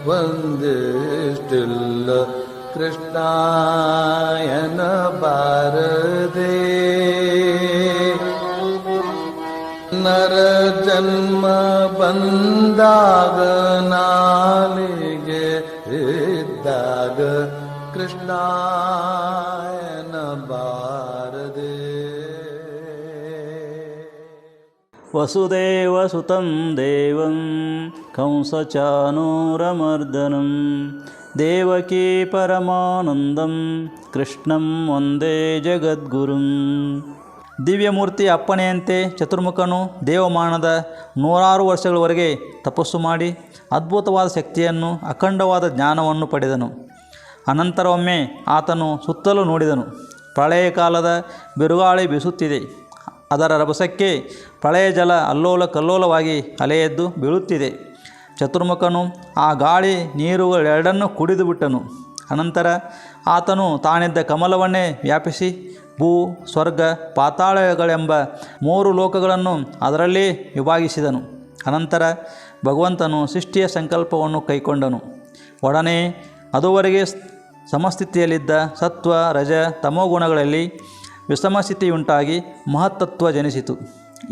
ಒಂದಿಷ್ಟಿಲ್ಲ ಕೃಷ್ಣಾಯನ ಬಾರದೆ ನರ ಜನ್ಮ ಬಂದಾಗ ನಾಲಿಗೆ ಇದ್ದಾಗ ಕೃಷ್ಣಾಯನ ಬಾರದೆ. ವಸುದೇವಸುತಂ ದೇವಂ ಕಂಸಚಾನೂರಮರ್ದನಂ ದೇವಕೀ ಪರಮಾನಂದಂ ಕೃಷ್ಣಂ ವಂದೇ ಜಗದ್ಗುರುಂ. ದಿವ್ಯಮೂರ್ತಿ ಅಪ್ಪಣೆಯಂತೆ ಚತುರ್ಮುಖನು ದೇವಮಾನದ 106 ವರ್ಷಗಳವರೆಗೆ ತಪಸ್ಸು ಮಾಡಿ ಅದ್ಭುತವಾದ ಶಕ್ತಿಯನ್ನು, ಅಖಂಡವಾದ ಜ್ಞಾನವನ್ನು ಪಡೆದನು. ಅನಂತರ ಒಮ್ಮೆ ಆತನು ಸುತ್ತಲೂ ನೋಡಿದನು. ಪ್ರಳಯ ಕಾಲದ ಬಿರುಗಾಳಿ ಬೀಸುತ್ತಿದೆ. ಅದರ ರಭಸಕ್ಕೆ ಪ್ರಳಯ ಜಲ ಅಲ್ಲೋಲ ಕಲ್ಲೋಲವಾಗಿ ಅಲೆಯೆದ್ದು ಬೀಳುತ್ತಿದೆ. ಚತುರ್ಮುಖನು ಆ ಗಾಳಿ ನೀರುಗಳೆರಡನ್ನೂ ಕುಡಿದು ಬಿಟ್ಟನು. ಅನಂತರ ಆತನು ತಾನಿದ್ದ ಕಮಲವನ್ನೇ ವ್ಯಾಪಿಸಿ ಭೂ, ಸ್ವರ್ಗ, ಪಾತಾಳಗಳೆಂಬ 3 ಲೋಕಗಳನ್ನು ಅದರಲ್ಲೇ ವಿಭಾಗಿಸಿದನು. ಅನಂತರ ಭಗವಂತನು ಸೃಷ್ಟಿಯ ಸಂಕಲ್ಪವನ್ನು ಕೈಕೊಂಡನು. ಒಡನೆ ಅದುವರೆಗೆ ಸಮಸ್ಥಿತಿಯಲ್ಲಿದ್ದ ಸತ್ವ, ರಜ, ತಮೋಗುಣಗಳಲ್ಲಿ ವಿಷಮಸ್ಥಿತಿಯುಂಟಾಗಿ ಮಹತ್ತತ್ವ ಜನಿಸಿತು.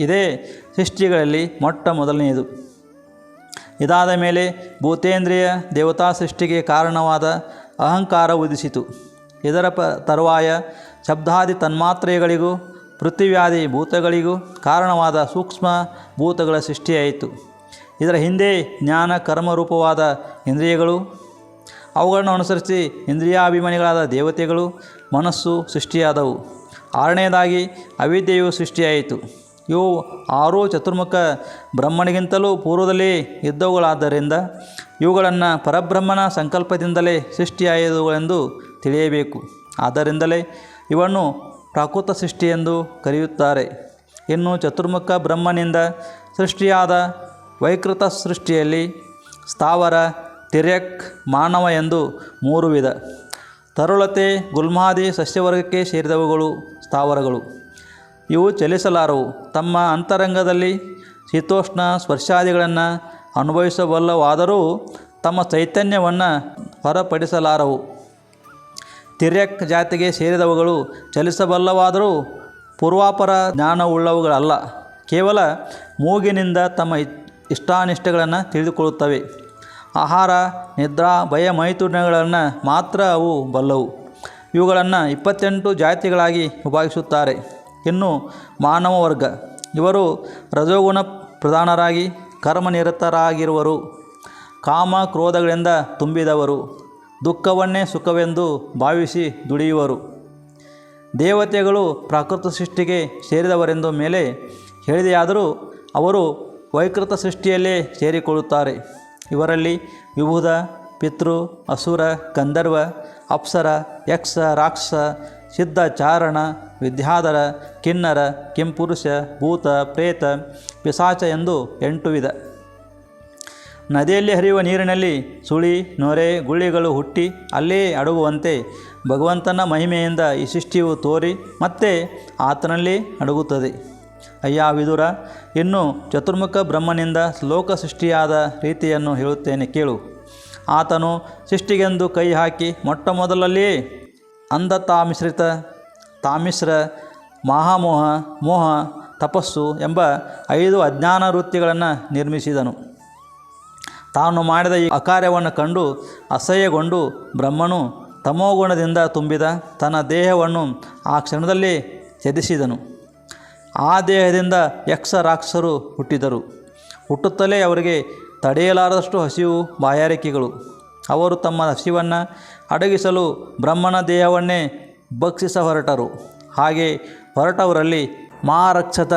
ಇದೇ ಸೃಷ್ಟಿಗಳಲ್ಲಿ ಮೊಟ್ಟ ಮೊದಲನೆಯದು. ಇದಾದ ಮೇಲೆ ಭೂತೇಂದ್ರಿಯ ದೇವತಾ ಸೃಷ್ಟಿಗೆ ಕಾರಣವಾದ ಅಹಂಕಾರ ಉದಿಸಿತು. ಇದರ ತರುವಾಯ ಶಬ್ದಾದಿ ತನ್ಮಾತ್ರೆಗಳಿಗೂ ಪೃಥ್ವ್ಯಾದಿ ಭೂತಗಳಿಗೂ ಕಾರಣವಾದ ಸೂಕ್ಷ್ಮ ಭೂತಗಳ ಸೃಷ್ಟಿಯಾಯಿತು. ಇದರ ಹಿಂದೆ ಜ್ಞಾನ ಕರ್ಮರೂಪವಾದ ಇಂದ್ರಿಯಗಳು, ಅವುಗಳನ್ನು ಅನುಸರಿಸಿ ಇಂದ್ರಿಯಾಭಿಮಾನಿಗಳಾದ ದೇವತೆಗಳು, ಮನಸ್ಸು ಸೃಷ್ಟಿಯಾದವು. 6ನೇದಾಗಿ ಅವಿದ್ಯೆಯು ಸೃಷ್ಟಿಯಾಯಿತು. ಇವು 6 ಚತುರ್ಮುಖ ಬ್ರಹ್ಮನಿಗಿಂತಲೂ ಪೂರ್ವದಲ್ಲೇ ಇದ್ದವುಗಳಾದ್ದರಿಂದ ಇವುಗಳನ್ನು ಪರಬ್ರಹ್ಮನ ಸಂಕಲ್ಪದಿಂದಲೇ ಸೃಷ್ಟಿಯಾದವುಗಳೆಂದು ತಿಳಿಯಬೇಕು. ಆದ್ದರಿಂದಲೇ ಇವನ್ನು ಪ್ರಾಕೃತ ಸೃಷ್ಟಿ ಎಂದು ಕರೆಯುತ್ತಾರೆ. ಇನ್ನು ಚತುರ್ಮುಖ ಬ್ರಹ್ಮನಿಂದ ಸೃಷ್ಟಿಯಾದ ವೈಕೃತ ಸೃಷ್ಟಿಯಲ್ಲಿ ಸ್ಥಾವರ, ತಿರ್ಯಕ್, ಮಾನವ ಎಂದು 3 ವಿಧ. ತರುಳತೆ, ಗುಲ್ಮಾದಿ ಸಸ್ಯವರ್ಗಕ್ಕೆ ಸೇರಿದವುಗಳು ಸ್ಥಾವರಗಳು. ಇವು ಚಲಿಸಲಾರವು. ತಮ್ಮ ಅಂತರಂಗದಲ್ಲಿ ಶೀತೋಷ್ಣ ಸ್ಪರ್ಶಾದಿಗಳನ್ನು ಅನುಭವಿಸಬಲ್ಲವಾದರೂ ತಮ್ಮ ಚೈತನ್ಯವನ್ನು ಹೊರಪಡಿಸಲಾರವು. ತಿರ್ಯಕ್ ಜಾತಿಗೆ ಸೇರಿದವುಗಳು ಚಲಿಸಬಲ್ಲವಾದರೂ ಪೂರ್ವಾಪರ ಜ್ಞಾನವುಳ್ಳವುಗಳಲ್ಲ. ಕೇವಲ ಮೂಗಿನಿಂದ ತಮ್ಮ ಇಷ್ಟಾನಿಷ್ಟಗಳನ್ನು ತಿಳಿದುಕೊಳ್ಳುತ್ತವೆ. ಆಹಾರ, ನಿದ್ರಾ, ಭಯ, ಮೈಥುನಗಳನ್ನು ಮಾತ್ರ ಅವು ಬಲ್ಲವು. ಇವುಗಳನ್ನು 28 ಜಾತಿಗಳಾಗಿ ವಿಭಾಗಿಸುತ್ತಾರೆ. ಇನ್ನು ಮಾನವ ವರ್ಗ, ಇವರು ರಜೋಗುಣ ಪ್ರಧಾನರಾಗಿ ಕರ್ಮನಿರತರಾಗಿರುವರು. ಕಾಮ ಕ್ರೋಧಗಳಿಂದ ತುಂಬಿದವರು. ದುಃಖವನ್ನೇ ಸುಖವೆಂದು ಭಾವಿಸಿ ದುಡಿಯುವರು. ದೇವತೆಗಳು ಪ್ರಾಕೃತ ಸೃಷ್ಟಿಗೆ ಸೇರಿದವರೆಂದು ಮೇಲೆ ಹೇಳಿದೆಯಾದರೂ ಅವರು ವೈಕೃತ ಸೃಷ್ಟಿಯಲ್ಲೇ ಸೇರಿಕೊಳ್ಳುತ್ತಾರೆ. ಇವರಲ್ಲಿ ವಿಭುಧ, ಪಿತೃ, ಅಸುರ, ಗಂಧರ್ವ, ಅಪ್ಸರ, ಯಕ್ಷ, ರಾಕ್ಷಸ, ಸಿದ್ಧ, ಚಾರಣ, ವಿದ್ಯಾಧರ, ಕಿನ್ನರ, ಕಿಂಪುರುಷ, ಭೂತ, ಪ್ರೇತ, ಪಿಶಾಚ ಎಂದು 8 ವಿಧ. ನದಿಯಲ್ಲಿ ಹರಿಯುವ ನೀರಿನಲ್ಲಿ ಸುಳಿ, ನೊರೆ, ಗುಳ್ಳಿಗಳು ಹುಟ್ಟಿ ಅಲ್ಲೇ ಅಡಗುವಂತೆ ಭಗವಂತನ ಮಹಿಮೆಯಿಂದ ಈ ಸೃಷ್ಟಿಯು ತೋರಿ ಮತ್ತೆ ಆತನಲ್ಲೇ ಅಡಗುತ್ತದೆ. ಅಯ್ಯ ವಿದುರ, ಇನ್ನು ಚತುರ್ಮುಖ ಬ್ರಹ್ಮನಿಂದ ಲೋಕ ಸೃಷ್ಟಿಯಾದ ರೀತಿಯನ್ನು ಹೇಳುತ್ತೇನೆ ಕೇಳು. ಆತನು ಸೃಷ್ಟಿಗೆಂದು ಕೈ ಹಾಕಿ ಮೊಟ್ಟ ಮೊದಲಲ್ಲಿಯೇ ಅಂಧತಾಮಿಶ್ರಿತ, ತಾಮಿಶ್ರ, ಮಹಾಮೋಹ, ಮೋಹ, ತಪಸ್ಸು ಎಂಬ 5 ಅಜ್ಞಾನ ವೃತ್ತಿಗಳನ್ನು ನಿರ್ಮಿಸಿದನು. ತಾನು ಮಾಡಿದ ಈ ಅಕಾರ್ಯವನ್ನು ಕಂಡು ಅಸಹ್ಯಗೊಂಡು ಬ್ರಹ್ಮನು ತಮೋಗುಣದಿಂದ ತುಂಬಿದ ತನ್ನ ದೇಹವನ್ನು ಆ ಕ್ಷಣದಲ್ಲಿ ತ್ಯಜಿಸಿದನು. ಆ ದೇಹದಿಂದ ಯಕ್ಷ, ರಾಕ್ಷಸರು ಹುಟ್ಟಿದರು. ಹುಟ್ಟುತ್ತಲೇ ಅವರಿಗೆ ತಡೆಯಲಾರದಷ್ಟು ಹಸಿವು, ಬಾಯಾರಿಕೆಗಳು. ಅವರು ತಮ್ಮ ಹಸಿವನ್ನು ಅಡಗಿಸಲು ಬ್ರಹ್ಮನ ದೇಹವನ್ನೇ ಭಕ್ಷಿಸ ಹೊರಟರು. ಹಾಗೆ ಹೊರಟವರಲ್ಲಿ ಮಾರಕ್ಷತ,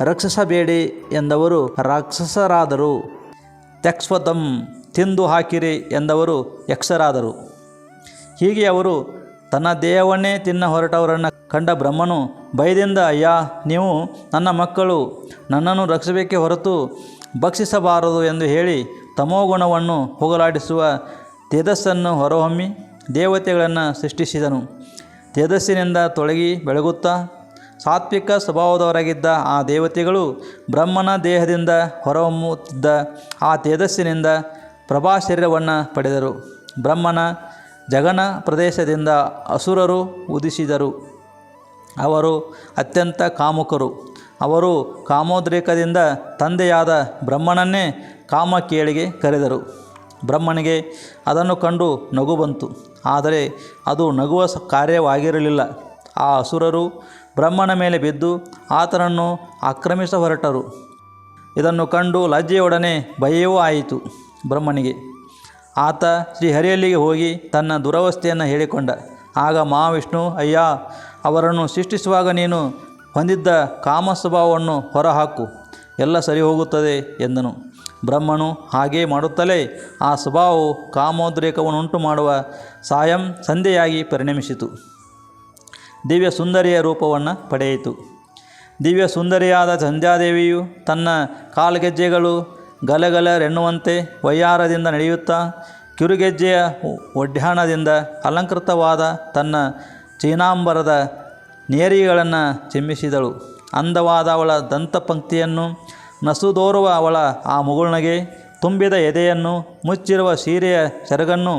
ರಕ್ಷಿಸಬೇಡಿ ಎಂದವರು ರಾಕ್ಷಸರಾದರು. ತ್ಯಕ್ಷ್ವತಂ, ತಿಂದು ಹಾಕಿರಿ ಎಂದವರು ಯಕ್ಷರಾದರು. ಹೀಗೆ ಅವರು ತನ್ನ ದೇಹವನ್ನೇ ತಿನ್ನ ಹೊರಟವರನ್ನು ಕಂಡ ಬ್ರಹ್ಮನು ಭಯದಿಂದ, ಅಯ್ಯ, ನೀವು ನನ್ನ ಮಕ್ಕಳು, ನನ್ನನ್ನು ರಕ್ಷಿಸಬೇಕೇ ಹೊರತು ಭಕ್ಷಿಸಬಾರದು ಎಂದು ಹೇಳಿ ತಮೋಗುಣವನ್ನು ಹೋಗಲಾಡಿಸುವ ತೇಜಸ್ಸನ್ನು ಹೊರಹೊಮ್ಮಿ ದೇವತೆಗಳನ್ನು ಸೃಷ್ಟಿಸಿದನು. ತೇಜಸ್ಸಿನಿಂದ ತೊಳಗಿ ಬೆಳಗುತ್ತಾ ಸಾತ್ವಿಕ ಸ್ವಭಾವದವರಾಗಿದ್ದ ಆ ದೇವತೆಗಳು ಬ್ರಹ್ಮನ ದೇಹದಿಂದ ಹೊರಹೊಮ್ಮುತ್ತಿದ್ದ ಆ ತೇಜಸ್ಸಿನಿಂದ ಪ್ರಭಾ ಶರೀರವನ್ನು ಪಡೆದರು. ಬ್ರಹ್ಮನ ಜಗನ ಪ್ರದೇಶದಿಂದ ಅಸುರರು ಉದಿಸಿದರು. ಅವರು ಅತ್ಯಂತ ಕಾಮುಕರು. ಅವರು ಕಾಮೋದ್ರೇಕದಿಂದ ತಂದೆಯಾದ ಬ್ರಹ್ಮನನ್ನೇ ಕಾಮಕೇಳಿಗೆ ಕರೆದರು. ಬ್ರಹ್ಮನಿಗೆ ಅದನ್ನು ಕಂಡು ನಗು ಬಂತು. ಆದರೆ ಅದು ನಗುವ ಕಾರ್ಯವಾಗಿರಲಿಲ್ಲ. ಆ ಅಸುರರು ಬ್ರಹ್ಮನ ಮೇಲೆ ಬಿದ್ದು ಆತನನ್ನು ಆಕ್ರಮಿಸ ಹೊರಟರು. ಇದನ್ನು ಕಂಡು ಲಜ್ಜೆಯೊಡನೆ ಭಯವೂ ಆಯಿತು ಬ್ರಹ್ಮನಿಗೆ. ಆತ ಶ್ರೀಹರಿಯಲ್ಲಿಗೆ ಹೋಗಿ ತನ್ನ ದುರವಸ್ಥೆಯನ್ನು ಹೇಳಿಕೊಂಡ. ಆಗ ಮಹಾವಿಷ್ಣು, ಅಯ್ಯ, ಅವರನ್ನು ಸೃಷ್ಟಿಸುವಾಗ ನೀನು ಹೊಂದಿದ್ದ ಕಾಮ ಸ್ವಭಾವವನ್ನು ಹೊರಹಾಕು, ಎಲ್ಲ ಸರಿ ಹೋಗುತ್ತದೆ ಎಂದನು. ಬ್ರಹ್ಮನು ಹಾಗೇ ಮಾಡುತ್ತಲೇ ಆ ಸ್ವಭಾವವು ಕಾಮೋದ್ರೇಕವನ್ನುಂಟು ಮಾಡುವ ಸಂಧ್ಯೆಯಾಗಿ ಪರಿಣಮಿಸಿತು. ದಿವ್ಯ ಸುಂದರಿಯ ರೂಪವನ್ನು ಪಡೆಯಿತು. ದಿವ್ಯ ಸುಂದರಿಯಾದ ಸಂಧ್ಯಾದೇವಿಯು ತನ್ನ ಕಾಲ್ಗೆಜ್ಜೆಗಳು ಗಲಗಲರೆನ್ನುವಂತೆ ವಯ್ಯಾರದಿಂದ ನಡೆಯುತ್ತಾ ಕಿರುಗೆಜ್ಜೆಯ ಒಡ್ಯಾಣದಿಂದ ಅಲಂಕೃತವಾದ ತನ್ನ ಚೀನಾಂಬರದ ನೇರಿಗಳನ್ನು ಚಿಮ್ಮಿಸಿದಳು. ಅಂದವಾದ ಅವಳ ದಂತಪಂಕ್ತಿಯನ್ನು, ನಸುದೋರುವ ಅವಳ ಆ ಮುಗುಳ್ನಗೆ, ತುಂಬಿದ ಎದೆಯನ್ನು, ಮುಚ್ಚಿರುವ ಸೀರೆಯ ಸೆರಗನ್ನು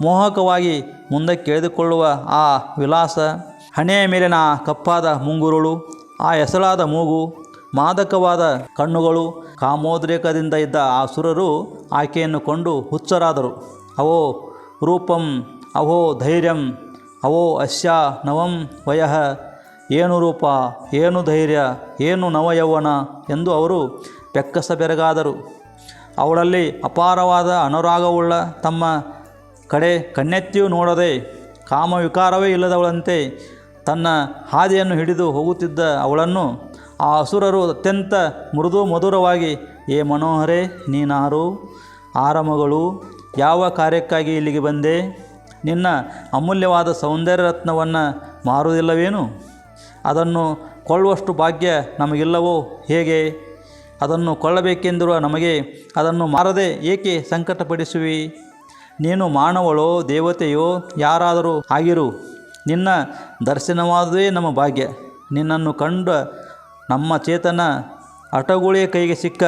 ಮೋಹಕವಾಗಿ ಮುಂದಕ್ಕೆ ಎಳೆದುಕೊಳ್ಳುವ ಆ ವಿಲಾಸ, ಹಣೆಯ ಮೇಲಿನ ಆ ಕಪ್ಪಾದ ಮುಂಗುರುಳು, ಆ ಎಸಳಾದ ಮೂಗು, ಮಾದಕವಾದ ಕಣ್ಣುಗಳು. ಕಾಮೋದ್ರೇಕದಿಂದ ಇದ್ದ ಆ ಸುರರು ಆಕೆಯನ್ನು ಕೊಂಡು ಹುಚ್ಚರಾದರು. ಅವೋ ರೂಪಂ, ಅವೋ ಧೈರ್ಯಂ, ಅವೋ ಅಸ್ಯ ನವಂ ವಯಃ. ಏನು ರೂಪ, ಏನು ಧೈರ್ಯ, ಏನು ನವಯೌವನ ಎಂದು ಅವರು ಬೆಕ್ಕಸ ಬೆರಗಾದರು. ಅವಳಲ್ಲಿ ಅಪಾರವಾದ ಅನುರಾಗವುಳ್ಳ ತಮ್ಮ ಕಡೆ ಕಣ್ಣೆತ್ತಿಯೂ ನೋಡದೆ ಕಾಮವಿಕಾರವೇ ಇಲ್ಲದವಳಂತೆ ತನ್ನ ಹಾದಿಯನ್ನು ಹಿಡಿದು ಹೋಗುತ್ತಿದ್ದ ಅವಳನ್ನು ಆ ಅಸುರರು ಅತ್ಯಂತ ಮೃದು ಮಧುರವಾಗಿ, ಏ ಮನೋಹರೇ, ನೀನಾರು, ಆರಮಗಳು, ಯಾವ ಕಾರ್ಯಕ್ಕಾಗಿ ಇಲ್ಲಿಗೆ ಬಂದೆ? ನಿನ್ನ ಅಮೂಲ್ಯವಾದ ಸೌಂದರ್ಯ ರತ್ನವನ್ನು ಮಾರುವುದಿಲ್ಲವೇನು? ಅದನ್ನು ಕೊಳ್ಳುವಷ್ಟು ಭಾಗ್ಯ ನಮಗಿಲ್ಲವೋ ಹೇಗೆ? ಅದನ್ನು ಕೊಳ್ಳಬೇಕೆಂದಿರುವ ನಮಗೆ ಅದನ್ನು ಮಾರದೆ ಏಕೆ ಸಂಕಟಪಡಿಸುವಿ? ನೀನು ಮಾನವಳೋ ದೇವತೆಯೋ ಯಾರಾದರೂ ಆಗಿರು, ನಿನ್ನ ದರ್ಶನವಾದುದೇ ನಮ್ಮ ಭಾಗ್ಯ. ನಿನ್ನನ್ನು ಕಂಡ ನಮ್ಮ ಚೇತನ ಅಟಗುಳಿಯ ಕೈಗೆ ಸಿಕ್ಕ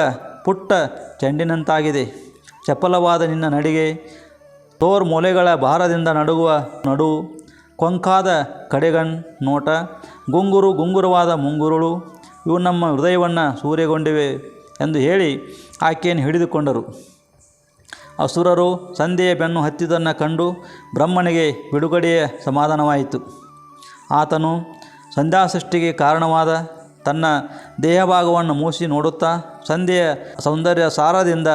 ಪುಟ್ಟ ಚೆಂಡಿನಂತಾಗಿದೆ. ಚಪಲವಾದ ನಿನ್ನ ನಡಿಗೆ, ತೋರ್ಮೊಲೆಗಳ ಭಾರದಿಂದ ನಡುಗುವ ನಡು, ಕೊಂಕಾದ ಕಡೆಗಣ್ ನೋಟ, ಗುಂಗುರವಾದ ಮುಂಗುರುಳು, ಇವು ನಮ್ಮ ಹೃದಯವನ್ನು ಸೂರೆಗೊಂಡಿವೆ ಎಂದು ಹೇಳಿ ಆಕೆಯನ್ನು ಹಿಡಿದುಕೊಂಡರು. ಅಸುರರು ಸಂಧ್ಯೆಯ ಬೆನ್ನು ಹತ್ತಿದ್ದನ್ನು ಕಂಡು ಬ್ರಹ್ಮನಿಗೆ ಬಿಡುಗಡೆಯ ಸಮಾಧಾನವಾಯಿತು. ಆತನು ಸಂಧ್ಯಾಸೃಷ್ಟಿಗೆ ಕಾರಣವಾದ ತನ್ನ ದೇಹಭಾಗವನ್ನು ಮೂಸಿ ನೋಡುತ್ತಾ ಸಂಧ್ಯೆಯ ಸೌಂದರ್ಯ ಸಾರದಿಂದ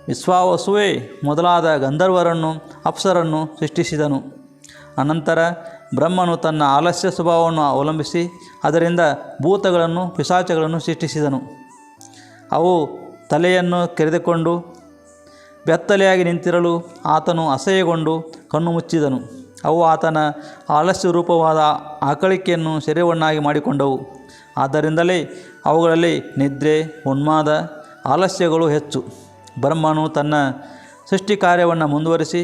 ವಿಶ್ವಾವಸುವೆ ಮೊದಲಾದ ಗಂಧರ್ವರನ್ನು ಅಪ್ಸರನ್ನು ಸೃಷ್ಟಿಸಿದನು. ಅನಂತರ ಬ್ರಹ್ಮನು ತನ್ನ ಆಲಸ್ಯ ಸ್ವಭಾವವನ್ನು ಅವಲಂಬಿಸಿ ಅದರಿಂದ ಭೂತಗಳನ್ನು ಪಿಶಾಚಗಳನ್ನು ಸೃಷ್ಟಿಸಿದನು. ಅವು ತಲೆಯನ್ನು ಕೆರೆದುಕೊಂಡು ಬೆತ್ತಲೆಯಾಗಿ ನಿಂತಿರಲು ಆತನು ಅಸಹ್ಯಗೊಂಡು ಕಣ್ಣು ಮುಚ್ಚಿದನು. ಅವು ಆತನ ಆಲಸ್ಯ ರೂಪವಾದ ಆಕಳಿಕೆಯನ್ನು ಶರೀರವನ್ನಾಗಿ ಮಾಡಿಕೊಂಡವು. ಆದ್ದರಿಂದಲೇ ಅವುಗಳಲ್ಲಿ ನಿದ್ರೆ, ಉನ್ಮಾದ, ಆಲಸ್ಯಗಳು ಹೆಚ್ಚು. ಬ್ರಹ್ಮನು ತನ್ನ ಸೃಷ್ಟಿ ಕಾರ್ಯವನ್ನು ಮುಂದುವರಿಸಿ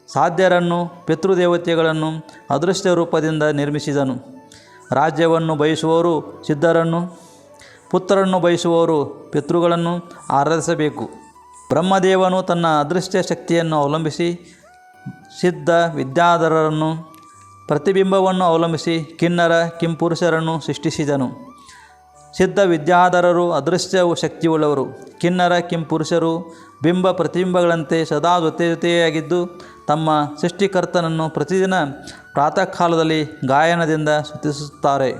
ಸಾಧ್ಯರನ್ನು, ಪಿತೃದೇವತೆಗಳನ್ನು ಅದೃಶ್ಯ ರೂಪದಿಂದ ನಿರ್ಮಿಸಿದನು. ರಾಜ್ಯವನ್ನು ಬಯಸುವವರು ಸಿದ್ಧರನ್ನು, ಪುತ್ರರನ್ನು ಬಯಸುವವರು ಪಿತೃಗಳನ್ನು ಆರಾಧಿಸಬೇಕು. ಬ್ರಹ್ಮದೇವನು ತನ್ನ ಅದೃಶ್ಯ ಶಕ್ತಿಯನ್ನು ಅವಲಂಬಿಸಿ ಸಿದ್ಧ ವಿದ್ಯಾಧರರನ್ನು, ಪ್ರತಿಬಿಂಬವನ್ನು ಅವಲಂಬಿಸಿ ಕಿನ್ನರ ಕಿಂಪುರುಷರನ್ನು ಸೃಷ್ಟಿಸಿದನು. ಸಿದ್ಧ ವಿದ್ಯಾಧರರು ಅದೃಶ್ಯ ಶಕ್ತಿಯುಳ್ಳವರು. ಕಿನ್ನರ ಕಿಂಪುರುಷರು ಬಿಂಬ ಪ್ರತಿಬಿಂಬಗಳಂತೆ ಸದಾ ಜೊತೆಯಾಗಿದ್ದು ತಮ್ಮ ಸೃಷ್ಟಿಕರ್ತನನ್ನು ಪ್ರತಿದಿನ ಪ್ರಾತಃ ಕಾಲದಲ್ಲಿ ಗಾಯನದಿಂದ ಸ್ತುತಿಸುತ್ತಾರೆ.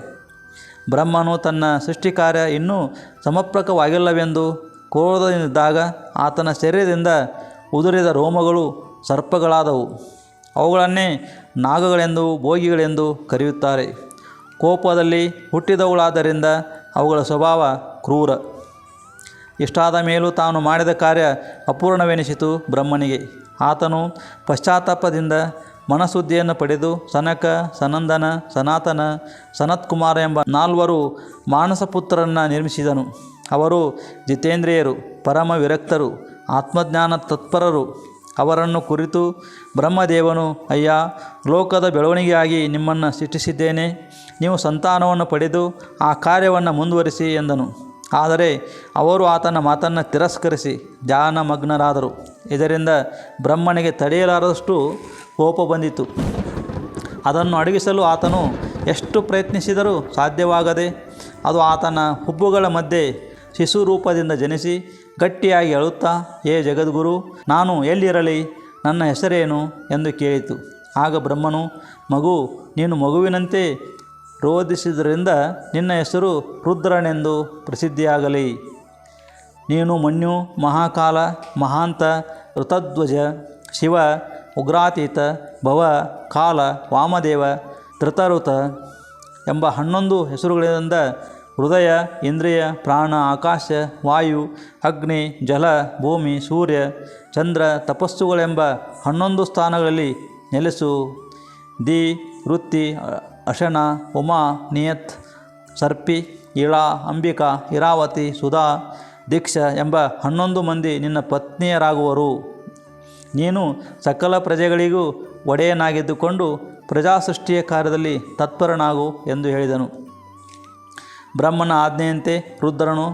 ಬ್ರಹ್ಮನು ತನ್ನ ಸೃಷ್ಟಿ ಕಾರ್ಯ ಇನ್ನೂ ಸಮರ್ಪಕವಾಗಿಲ್ಲವೆಂದು ಕ್ರೋಧದಿಂದಿದ್ದಾಗ ಆತನ ಶರೀರದಿಂದ ಉದುರಿದ ರೋಮಗಳು ಸರ್ಪಗಳಾದವು. ಅವುಗಳನ್ನೇ ನಾಗಗಳೆಂದು ಭೋಗಿಗಳೆಂದು ಕರೆಯುತ್ತಾರೆ. ಕೋಪದಲ್ಲಿ ಹುಟ್ಟಿದವುಗಳಾದ್ದರಿಂದ ಅವುಗಳ ಸ್ವಭಾವ ಕ್ರೂರ. ಇಷ್ಟಾದ ಮೇಲೂ ತಾನು ಮಾಡಿದ ಕಾರ್ಯ ಅಪೂರ್ಣವೆನಿಸಿತು ಬ್ರಹ್ಮನಿಗೆ. ಆತನು ಪಶ್ಚಾತ್ತಾಪದಿಂದ ಮನಶುದ್ಧಿಯನ್ನು ಪಡೆದು ಸನಕ, ಸನಂದನ, ಸನಾತನ, ಸನತ್ಕುಮಾರ ಎಂಬ 4 ಮಾನಸಪುತ್ರರನ್ನು ನಿರ್ಮಿಸಿದನು. ಅವರು ಜಿತೇಂದ್ರಿಯರು, ಪರಮ ವಿರಕ್ತರು, ಆತ್ಮಜ್ಞಾನ ತತ್ಪರರು. ಅವರನ್ನು ಕುರಿತು ಬ್ರಹ್ಮದೇವನು, ಅಯ್ಯ, ಲೋಕದ ಬೆಳವಣಿಗೆಯಾಗಿ ನಿಮ್ಮನ್ನು ಸೃಷ್ಟಿಸಿದ್ದೇನೆ. ನೀವು ಸಂತಾನವನ್ನು ಪಡೆದು ಆ ಕಾರ್ಯವನ್ನು ಮುಂದುವರಿಸಿ ಎಂದನು. ಆದರೆ ಅವರು ಆತನ ಮಾತನ್ನು ತಿರಸ್ಕರಿಸಿ ಧ್ಯಾನಮಗ್ನರಾದರು. ಇದರಿಂದ ಬ್ರಹ್ಮನಿಗೆ ತಡೆಯಲಾರದಷ್ಟು ಕೋಪ ಬಂದಿತು. ಅದನ್ನು ಅಡಗಿಸಲು ಆತನು ಎಷ್ಟು ಪ್ರಯತ್ನಿಸಿದರೂ ಸಾಧ್ಯವಾಗದೆ ಅದು ಆತನ ಹುಬ್ಬುಗಳ ಮಧ್ಯೆ ಶಿಶು ರೂಪದಿಂದ ಜನಿಸಿ ಗಟ್ಟಿಯಾಗಿ ಅಳುತ್ತಾ, ಏ ಜಗದ್ಗುರು, ನಾನು ಎಲ್ಲಿರಲಿ, ನನ್ನ ಹೆಸರೇನು ಎಂದು ಕೇಳಿತು. ಆಗ ಬ್ರಹ್ಮನು, ಮಗು, ನೀನು ಮಗುವಿನಂತೆ ರೋಧಿಸಿದ್ದರಿಂದ ನಿನ್ನ ಹೆಸರು ರುದ್ರನೆಂದು ಪ್ರಸಿದ್ಧಿಯಾಗಲಿ. ನೀನು ಮನ್ಯು, ಮಹಾಕಾಲ, ಮಹಾಂತ, ಋತಧ್ವಜ, ಶಿವ, ಉಗ್ರಾತೀತ, ಭವ, ಕಾಲ, ವಾಮದೇವ, ಧೃತಋತ ಎಂಬ 11 ಹೆಸರುಗಳಿಂದ ಹೃದಯ, ಇಂದ್ರಿಯ, ಪ್ರಾಣ, ಆಕಾಶ, ವಾಯು, ಅಗ್ನಿ, ಜಲ, ಭೂಮಿ, ಸೂರ್ಯ, ಚಂದ್ರ, ತಪಸ್ಸುಗಳೆಂಬ 11 ಸ್ಥಾನಗಳಲ್ಲಿ ನೆಲೆಸು. ದಿ, ವೃತ್ತಿ, ಅಶನ, ಉಮಾ, ನಿಯತ್, ಸರ್ಪಿ, ಇಳಾ, ಅಂಬಿಕಾ, ಇರಾವತಿ, ಸುಧಾ, ದೀಕ್ಷಾ ಎಂಬ 11 ಮಂದಿ ನಿನ್ನ ಪತ್ನಿಯರಾಗುವರು. ನೀನು ಸಕಲ ಪ್ರಜೆಗಳಿಗೂ ಒಡೆಯನಾಗಿದ್ದುಕೊಂಡು ಪ್ರಜಾಸೃಷ್ಟಿಯ ಕಾರ್ಯದಲ್ಲಿ ತತ್ಪರನಾಗು ಎಂದು ಹೇಳಿದನು. ಬ್ರಹ್ಮನ ಆಜ್ಞೆಯಂತೆ ರುದ್ರನು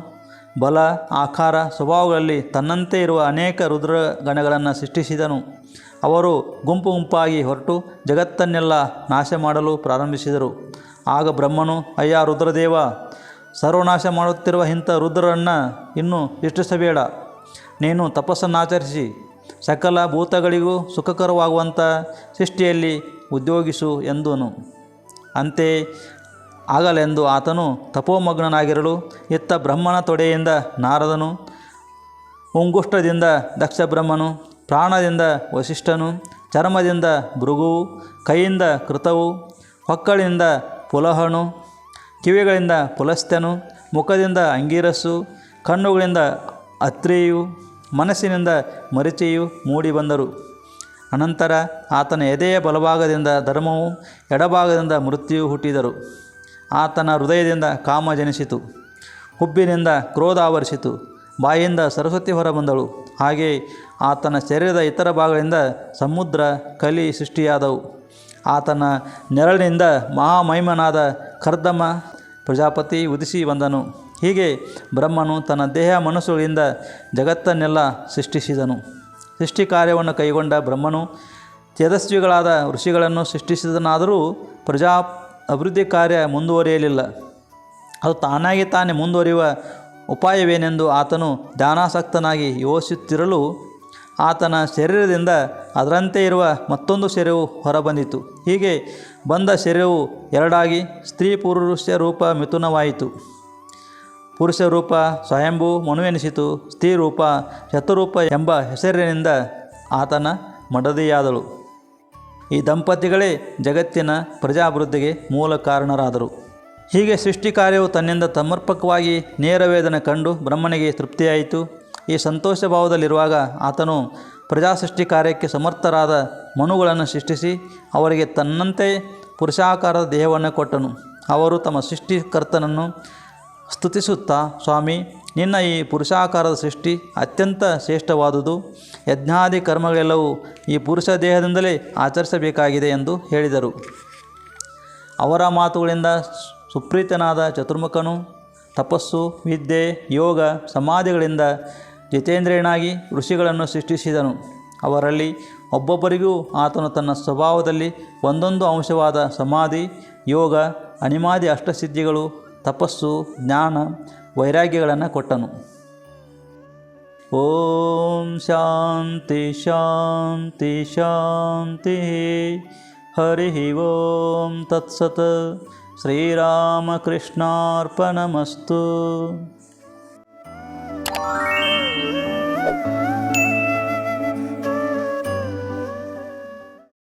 ಬಲ, ಆಕಾರ, ಸ್ವಭಾವಗಳಲ್ಲಿ ತನ್ನಂತೆ ಇರುವ ಅನೇಕ ರುದ್ರಗಣಗಳನ್ನು ಸೃಷ್ಟಿಸಿದನು. ಅವರು ಗುಂಪು ಗುಂಪಾಗಿ ಹೊರಟು ಜಗತ್ತನ್ನೆಲ್ಲ ನಾಶ ಮಾಡಲು ಪ್ರಾರಂಭಿಸಿದರು. ಆಗ ಬ್ರಹ್ಮನು, ಅಯ್ಯ ರುದ್ರದೇವ, ಸರ್ವನಾಶ ಮಾಡುತ್ತಿರುವ ಇಂಥ ರುದ್ರರನ್ನು ಇನ್ನೂ ಸೃಷ್ಟಿಸಬೇಡ. ನೀನು ತಪಸ್ಸನ್ನಾಚರಿಸಿ ಸಕಲ ಭೂತಗಳಿಗೂ ಸುಖಕರವಾಗುವಂಥ ಸೃಷ್ಟಿಯಲ್ಲಿ ಉದ್ಯೋಗಿಸು ಎಂದನು. ಅಂತೆ ಆಗಲೆಂದು ಆತನು ತಪೋಮಗ್ನನಾಗಿರಲು ಇತ್ತ ಬ್ರಹ್ಮನ ತೊಡೆಯಿಂದ ನಾರದನು, ಉಂಗುಷ್ಟದಿಂದ ದಕ್ಷ ಬ್ರಹ್ಮನು, ಪ್ರಾಣದಿಂದ ವಸಿಷ್ಠನು, ಚರ್ಮದಿಂದ ಭೃಗುವು, ಕೈಯಿಂದ ಕೃತವು, ಹೊಕ್ಕಳಿಂದ ಪುಲಹನು, ಕಿವಿಗಳಿಂದ ಪುಲಸ್ತ್ಯನು, ಮುಖದಿಂದ ಅಂಗೀರಸ್ಸು, ಕಣ್ಣುಗಳಿಂದ ಅತ್ರಿಯು, ಮನಸ್ಸಿನಿಂದ ಮರಿಚಿಯು ಮೂಡಿ ಬಂದರು. ಅನಂತರ ಆತನ ಎದೆಯ ಬಲಭಾಗದಿಂದ ಧರ್ಮವು, ಎಡಭಾಗದಿಂದ ಮೃತ್ಯುವು ಹುಟ್ಟಿದರು. ಆತನ ಹೃದಯದಿಂದ ಕಾಮ ಜನಿಸಿತು, ಹುಬ್ಬಿನಿಂದ ಕ್ರೋಧ ಆವರಿಸಿತು, ಬಾಯಿಂದ ಸರಸ್ವತಿ ಹೊರಬಂದಳು. ಹಾಗೆ ಆತನ ಶರೀರದ ಇತರ ಭಾಗಗಳಿಂದ ಸಮುದ್ರ, ಕಲಿ ಸೃಷ್ಟಿಯಾದವು. ಆತನ ನೆರಳಿನಿಂದ ಮಹಾಮಹಿಮನಾದ ಕರ್ದಮ ಪ್ರಜಾಪತಿ ಉದಿಸಿ ಬಂದನು. ಹೀಗೆ ಬ್ರಹ್ಮನು ತನ್ನ ದೇಹ ಮನಸ್ಸುಗಳಿಂದ ಜಗತ್ತನ್ನೆಲ್ಲ ಸೃಷ್ಟಿಸಿದನು. ಸೃಷ್ಟಿ ಕಾರ್ಯವನ್ನು ಕೈಗೊಂಡ ಬ್ರಹ್ಮನು ತೇಜಸ್ವಿಗಳಾದ ಋಷಿಗಳನ್ನು ಸೃಷ್ಟಿಸಿದನಾದರೂ ಪ್ರಜಾ ಅಭಿವೃದ್ಧಿ ಕಾರ್ಯ ಮುಂದುವರಿಯಲಿಲ್ಲ. ಅದು ತಾನೇ ಮುಂದುವರಿಯುವ ಉಪಾಯವೇನೆಂದು ಆತನು ಧ್ಯಾನಾಸಕ್ತನಾಗಿ ಯೋಚಿಸುತ್ತಿರಲು ಆತನ ಶರೀರದಿಂದ ಅದರಂತೆ ಇರುವ ಮತ್ತೊಂದು ಶರೀರವು ಹೊರಬಂದಿತು. ಹೀಗೆ ಬಂದ ಶರೀರವು ಎರಡಾಗಿ ಸ್ತ್ರೀ ಪುರುಷ ರೂಪ ಮಿಥುನವಾಯಿತು. ಪುರುಷ ರೂಪ ಸ್ವಯಂಭೂ ಮನುವೆನಿಸಿತು. ಸ್ತ್ರೀ ರೂಪ ಶತರೂಪ ಎಂಬ ಹೆಸರಿನಿಂದ ಆತನ ಮಡದಿಯಾದಳು. ಈ ದಂಪತಿಗಳೇ ಜಗತ್ತಿನ ಪ್ರಜಾಭಿವೃದ್ಧಿಗೆ ಮೂಲ ಕಾರಣರಾದರು. ಹೀಗೆ ಸೃಷ್ಟಿ ಕಾರ್ಯವು ತನ್ನಿಂದ ಸಮರ್ಪಕವಾಗಿ ನೇರವೇದನೆ ಕಂಡು ಬ್ರಹ್ಮನಿಗೆ ತೃಪ್ತಿಯಾಯಿತು. ಈ ಸಂತೋಷ ಭಾವದಲ್ಲಿರುವಾಗ ಆತನು ಪ್ರಜಾಸೃಷ್ಟಿ ಕಾರ್ಯಕ್ಕೆ ಸಮರ್ಥರಾದ ಮನುಗಳನ್ನು ಸೃಷ್ಟಿಸಿ ಅವರಿಗೆ ತನ್ನಂತೆ ಪುರುಷಾಕಾರದ ದೇಹವನ್ನು ಕೊಟ್ಟನು. ಅವರು ತಮ್ಮ ಸೃಷ್ಟಿಕರ್ತನನ್ನು ಸ್ತುತಿಸುತ್ತಾ, ಸ್ವಾಮಿ, ನಿನ್ನ ಈ ಪುರುಷಾಕಾರದ ಸೃಷ್ಟಿ ಅತ್ಯಂತ ಶ್ರೇಷ್ಠವಾದುದು. ಯಜ್ಞಾದಿ ಕರ್ಮಗಳೆಲ್ಲವೂ ಈ ಪುರುಷ ದೇಹದಿಂದಲೇ ಆಚರಿಸಬೇಕಾಗಿದೆ ಎಂದು ಹೇಳಿದರು. ಅವರ ಮಾತುಗಳಿಂದ ಸುಪ್ರೀತನಾದ ಚತುರ್ಮುಖನು ತಪಸ್ಸು, ವಿದ್ಯೆ, ಯೋಗ, ಸಮಾಧಿಗಳಿಂದ ಜಿತೇಂದ್ರಿಯನಾಗಿ ಋಷಿಗಳನ್ನು ಸೃಷ್ಟಿಸಿದನು. ಅವರಲ್ಲಿ ಒಬ್ಬೊಬ್ಬರಿಗೂ ಆತನು ತನ್ನ ಸ್ವಭಾವದಲ್ಲಿ ಒಂದೊಂದು ಅಂಶವಾದ ಸಮಾಧಿ, ಯೋಗ, ಅನಿಮಾದಿ ಅಷ್ಟಸಿದ್ಧಿಗಳು, ತಪಸ್ಸು, ಜ್ಞಾನ, ವೈರಾಗ್ಯಗಳನ್ನು ಕೊಟ್ಟನು. ಓಂ ಶಾಂತಿ ಶಾಂತಿ ಶಾಂತಿ. ಹರಿ ಓಂ ತತ್ಸತ್. ಶ್ರೀರಾಮಕೃಷ್ಣಾರ್ಪಣಮಸ್ತು.